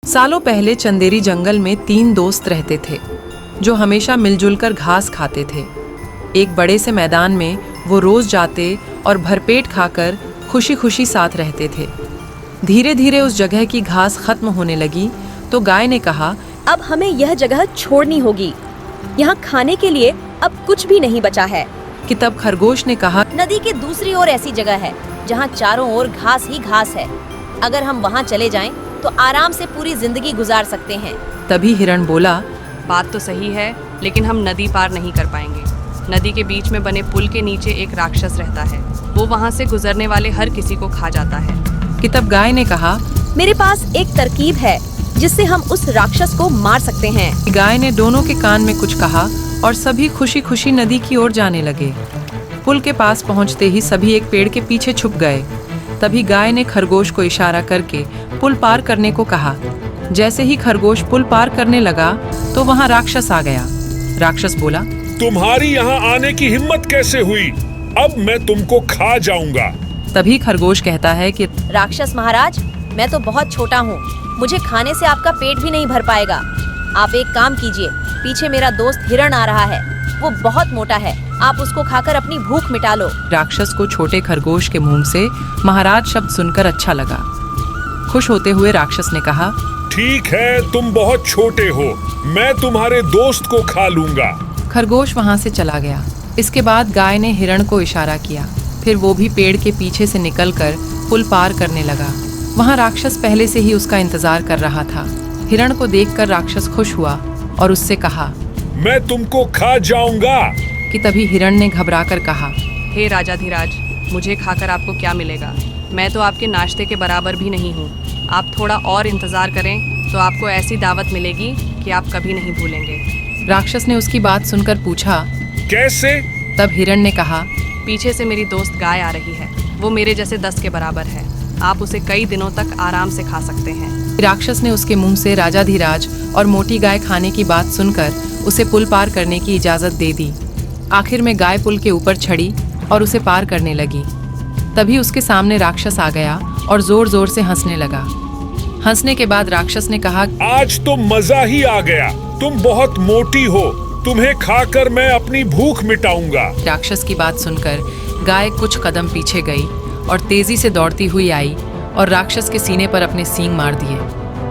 सालों पहले चंदेरी जंगल में 3 दोस्त रहते थे जो हमेशा मिलजुल कर घास खाते थे। एक बड़े से मैदान में वो रोज जाते और भरपेट खाकर खुशी खुशी साथ रहते थे। धीरे धीरे उस जगह की घास खत्म होने लगी तो गाय ने कहा, अब हमें यह जगह छोड़नी होगी। यहाँ खाने के लिए अब कुछ भी नहीं बचा है। कि तब खरगोश ने कहा, नदी के दूसरी ओर ऐसी जगह है जहाँ चारों ओर घास ही घास है। अगर हम वहाँ चले जाएं तो आराम से पूरी जिंदगी गुजार सकते हैं। तभी हिरण बोला, बात तो सही है, लेकिन हम नदी पार नहीं कर पाएंगे। नदी के बीच में बने पुल के नीचे एक राक्षस रहता है। वो वहाँ से गुजरने वाले हर किसी को खा जाता है। कि तब गाय ने कहा, मेरे पास एक तरकीब है जिससे हम उस राक्षस को मार सकते हैं। गाय ने दोनों के कान में कुछ कहा और सभी खुशी खुशी नदी की ओर जाने लगे। पुल के पास पहुंचते ही सभी एक पेड़ के पीछे छुप गए। तभी गाय ने खरगोश को इशारा करके पुल पार करने को कहा। जैसे ही खरगोश पुल पार करने लगा तो वहां राक्षस आ गया। राक्षस बोला, तुम्हारी यहाँ आने की हिम्मत कैसे हुई? अब मैं तुमको खा जाऊंगा। तभी खरगोश कहता है कि राक्षस महाराज, मैं तो बहुत छोटा हूँ, मुझे खाने से आपका पेट भी नहीं भर पाएगा। आप एक काम कीजिए, पीछे मेरा दोस्त हिरण आ रहा है, वो बहुत मोटा है, आप उसको खाकर अपनी भूख मिटा लो। राक्षस को छोटे खरगोश के मुंह से महाराज शब्द सुनकर अच्छा लगा। खुश होते हुए राक्षस ने कहा, ठीक है, तुम बहुत छोटे हो, मैं तुम्हारे दोस्त को खा लूंगा। खरगोश वहां से चला गया। इसके बाद गाय ने हिरण को इशारा किया। फिर वो भी पेड़ के पीछे से निकलकर पुल पार करने लगा। वहां राक्षस पहले से ही उसका इंतजार कर रहा था। हिरण को देखकर राक्षस खुश हुआ और उससे कहा, मैं तुमको खा जाऊंगा। कि तभी हिरण ने घबराकर कहा, हे राजाधिराज, मुझे खाकर आपको क्या मिलेगा? मैं तो आपके नाश्ते के बराबर भी नहीं हूँ। आप थोड़ा और इंतजार करें तो आपको ऐसी दावत मिलेगी कि आप कभी नहीं भूलेंगे। राक्षस ने उसकी बात सुनकर पूछा, कैसे? तब हिरण ने कहा, पीछे से मेरी दोस्त गाय आ रही है, वो मेरे जैसे 10 के बराबर है। आप उसे कई दिनों तक आराम से खा सकते हैं। राक्षस ने उसके मुंह से राजाधिराज और मोटी गाय खाने की बात सुनकर उसे पुल पार करने की इजाजत दे दी। आखिर में गाय पुल के ऊपर चढ़ी और उसे पार करने लगी। तभी उसके सामने राक्षस आ गया और जोर जोर से हंसने लगा। हंसने के बाद राक्षस ने कहा, आज तो मजा ही आ गया, तुम बहुत मोटी हो, तुम्हें खाकर मैं अपनी भूख मिटाऊंगा। राक्षस की बात सुनकर गाय कुछ कदम पीछे गई और तेजी से दौड़ती हुई आई और राक्षस के सीने पर अपने सींग मार दिए।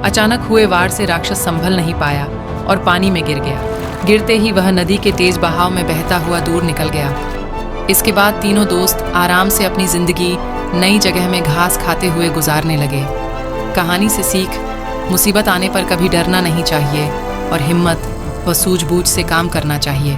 अचानक हुए वार से राक्षस संभल नहीं पाया और पानी में गिर गया। गिरते ही वह नदी के तेज बहाव में बहता हुआ दूर निकल गया। इसके बाद तीनों दोस्त आराम से अपनी जिंदगी नई जगह में घास खाते हुए गुजारने लगे। कहानी से सीख, मुसीबत आने पर कभी डरना नहीं चाहिए और हिम्मत व सूझबूझ से काम करना चाहिए।